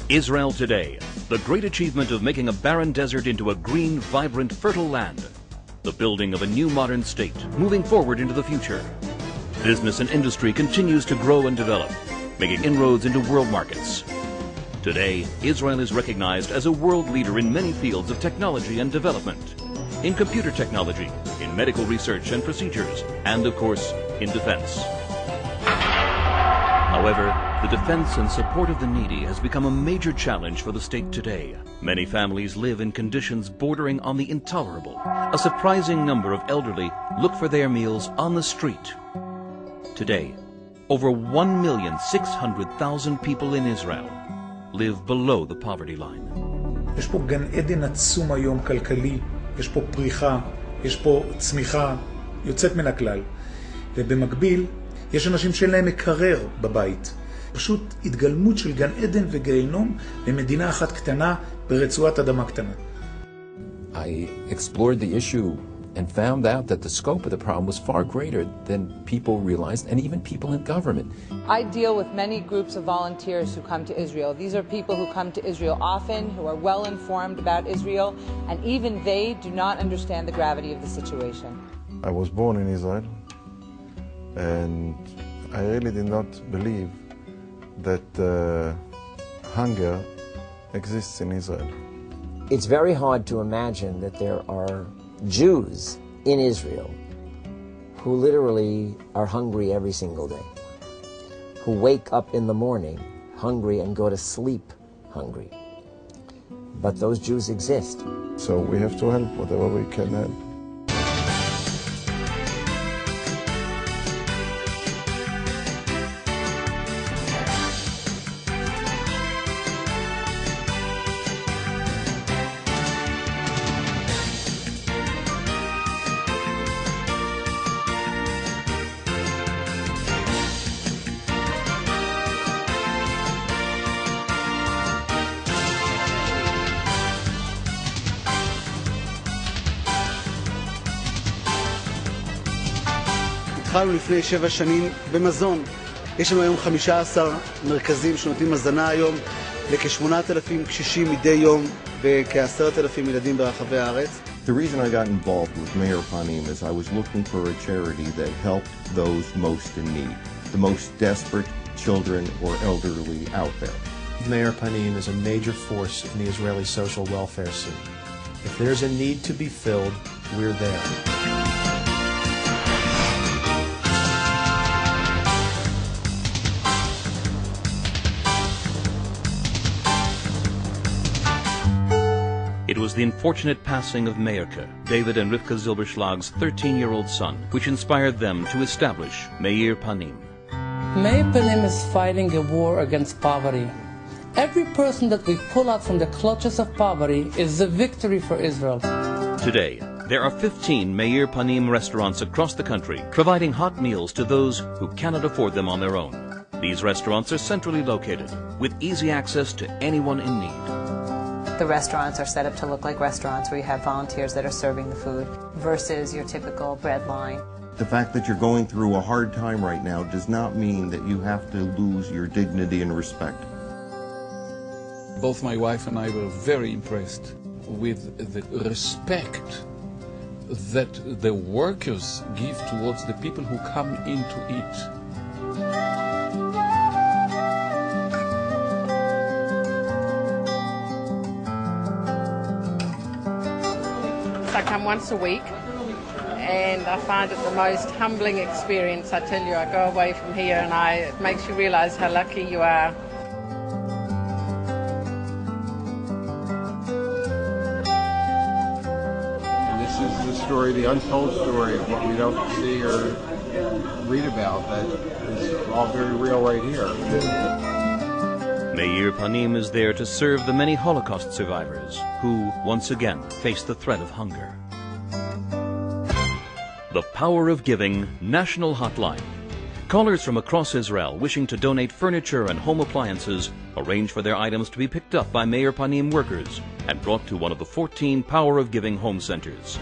Israel today, the great achievement of making a barren desert into a green, vibrant, fertile land. The building of a new modern state, moving forward into the future. Business and industry continues to grow and develop, making inroads into world markets. Today, Israel is recognized as a world leader in many fields of technology and development. In computer technology, in medical research and procedures, and of course, in defense. However, the defense and support of the needy has become a major challenge for the state today. Many families live in conditions bordering on the intolerable. A surprising number of elderly look for their meals on the street. Today, over 1,600,000 people in Israel live below the poverty line. יש פה גן עדן עצום היום כלכלי, יש פה פריחה, יש פה צמיחה יוצאת מן הכלל. ובמקביל, יש אנשים שאין להם מקרר בבית. פשוט התגלמות של גן עדן וגיהינום במדינה אחת קטנה ברצועת אדמה קטנה. I explored the issue and found out that the scope of the problem was far greater than people realized, and even people in government. I deal with many groups of volunteers who come to Israel. These are people who come to Israel often, who are well informed about Israel, and even they do not understand the gravity of the situation. I was born in Israel, and I really did not believe that hunger exists in Israel. It's very hard to imagine that there are Jews in Israel who literally are hungry every single day, who wake up in the morning hungry and go to sleep hungry. But those Jews exist. So we have to help whatever we can help. התחלנו לפני 7 שנים במזון. יש לנו היום 15 מרכזים שנותנים מזנה היום לכ-8,000 קשישים מדי יום וכ-10,000 ילדים ברחבי הארץ. The reason I got involved with Meir Panim is I was looking for a charity that helped those most in need, the most desperate children or elderly out there. Meir Panim is a major force in the Israeli social welfare scene. If there's a need to be filled, we're there. It was the unfortunate passing of Meirke, David and Rivka Zilberschlag's 13-year-old son, which inspired them to establish Meir Panim. Meir Panim is fighting a war against poverty. Every person that we pull out from the clutches of poverty is a victory for Israel. Today, there are 15 Meir Panim restaurants across the country, providing hot meals to those who cannot afford them on their own. These restaurants are centrally located, with easy access to anyone in need. The restaurants are set up to look like restaurants where you have volunteers that are serving the food versus your typical bread line. The fact that you're going through a hard time right now does not mean that you have to lose your dignity and respect. Both my wife and I were very impressed with the respect that the workers give towards the people who come in to eat. I come once a week and I find it the most humbling experience. I tell you, I go away from here and it makes you realize how lucky you are. And this is the story, the untold story of what we don't see or read about that is all very real right here. Meir Panim is there to serve the many Holocaust survivors who, once again, face the threat of hunger. The Power of Giving National Hotline. Callers from across Israel wishing to donate furniture and home appliances arrange for their items to be picked up by Meir Panim workers and brought to one of the 14 Power of Giving home centers.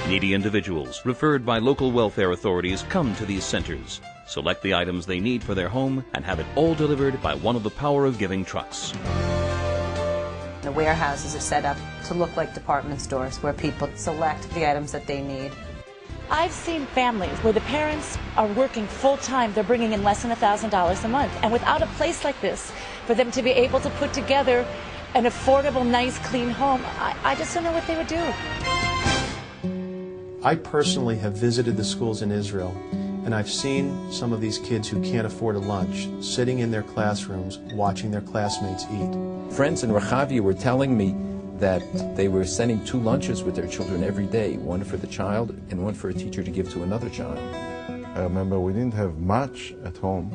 Needy individuals referred by local welfare authorities come to these centers, select the items they need for their home, and have it all delivered by one of the Power of Giving trucks. The warehouses are set up to look like department stores where people select the items that they need. I've seen families where the parents are working full-time, they're bringing in less than $1,000 a month, and without a place like this, for them to be able to put together an affordable, nice, clean home, I just don't know what they would do. I personally have visited the schools in Israel, and I've seen some of these kids who can't afford a lunch sitting in their classrooms watching their classmates eat. Friends in Rehavia were telling me that they were sending 2 lunches with their children every day, one for the child and one for a teacher to give to another child. I remember we didn't have much at home,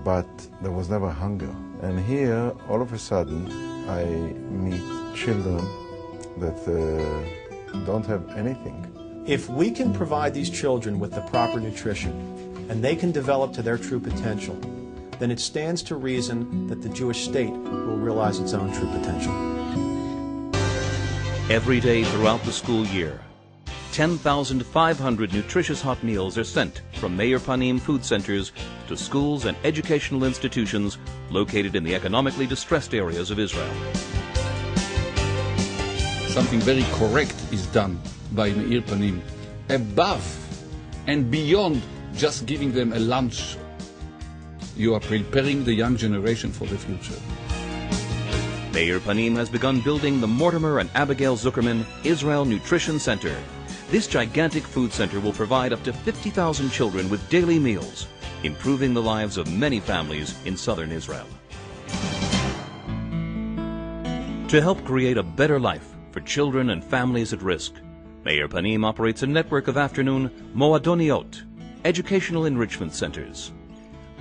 but there was never hunger. And here, all of a sudden, I meet children that don't have anything. If we can provide these children with the proper nutrition and they can develop to their true potential, then it stands to reason that the Jewish state will realize its own true potential. Every day throughout the school year, 10,500 nutritious hot meals are sent from Meir Panim food centers to schools and educational institutions located in the economically distressed areas of Israel. Something very correct is done by Meir Panim, above and beyond just giving them a lunch. You are preparing the young generation for the future. Meir Panim has begun building the Mortimer and Abigail Zuckerman Israel Nutrition Center. This gigantic food center will provide up to 50,000 children with daily meals, improving the lives of many families in southern Israel. To help create a better life for children and families at risk, Meir Panim operates a network of afternoon Moadoniot, educational enrichment centers.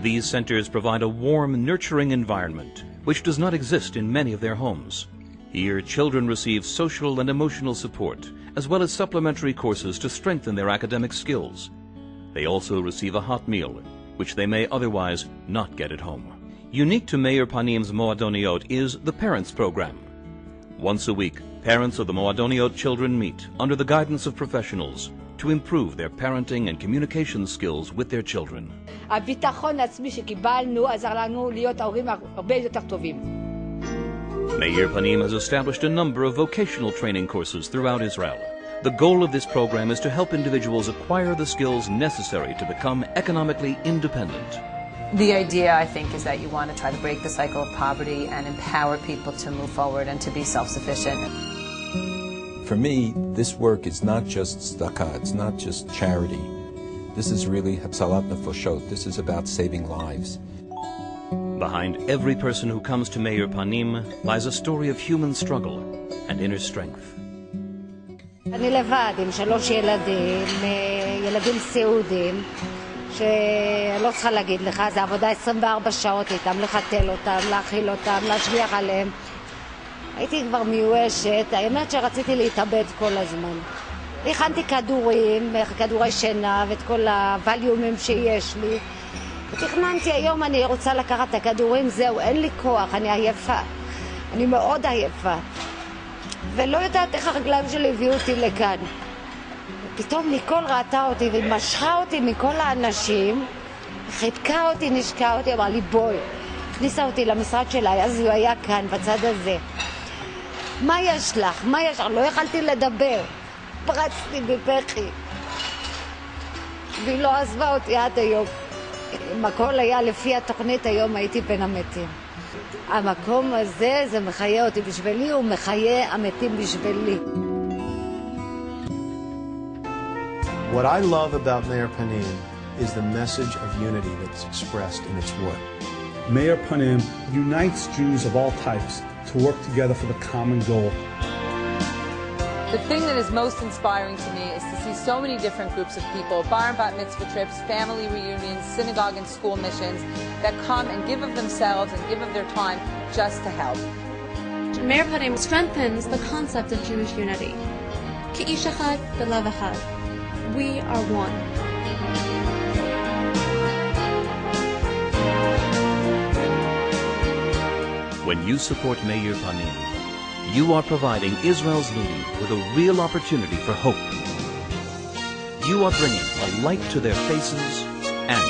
These centers provide a warm, nurturing environment which does not exist in many of their homes. Here, children receive social and emotional support, as well as supplementary courses to strengthen their academic skills. They also receive a hot meal, which they may otherwise not get at home. Unique to Meir Panim's Moadoniot is the Parents Program. Once a week, parents of the Moadoniot children meet under the guidance of professionals to improve their parenting and communication skills with their children. הביטחון העצמי שקיבלנו עזר לנו להיות ההורים הרבה יותר טובים. Meir Panim has established a number of vocational training courses throughout Israel. The goal of this program is to help individuals acquire the skills necessary to become economically independent. The idea, I think, is that you want to try to break the cycle of poverty and empower people to move forward and to be self-sufficient. For me, this work is not just tzedakah, it's not just charity. This is really Hatzalat Nefoshot. This is about saving lives. Behind every person who comes to Meir Panim lies a story of human struggle and inner strength. אני לבד עם 3 ילדים, ילדים סיעודיים, שלא צריכה להגיד לך, זה עבודה 24 שעות איתם, לחתל אותם, להאכיל אותם, להשגיח עליהם. הייתי כבר מיואשת, האמת שרציתי להתאבד כל הזמן. הכנתי כדורים, כדורי שינה ואת כל הווליומים שיש לי. ותכננתי היום אני רוצה לקחת את הכדורים, זהו, אין לי כוח, אני עייפה. אני מאוד עייפה. ולא יודעת איך הרגליים שלי הביאו אותי לכאן. פתאום ניקול ראתה אותי ומשכה אותי מכל האנשים, חיבקה אותי, נשקה אותי, אמרה לי בואי. הכניסה אותי למשרד שלה, אז הוא היה כאן, בצד הזה. מה יש לך? מה יש לך? לא יכלתי לדבר. פרצתי בפחי. והיא לא עזבה אותי עד היום. אם הכל היה לפי התוכנית, היום הייתי בין המתים. המקום הזה, זה מחיה אותי בשבילי, הוא מחיה המתים בשבילי. What I love about Meir Panim is the message of unity that's expressed in its work. Meir Panim unites Jews of all types to work together for the common goal. The thing that is most inspiring to me is to see so many different groups of people, bar and bat mitzvah trips, family reunions, synagogue and school missions, that come and give of themselves and give of their time just to help. Meir Panim strengthens the concept of Jewish unity. Ki'ish echad b'lev echad. We are one. When you support Meir Panim, you are providing Israel's needy with a real opportunity for hope. You are bringing a light to their faces and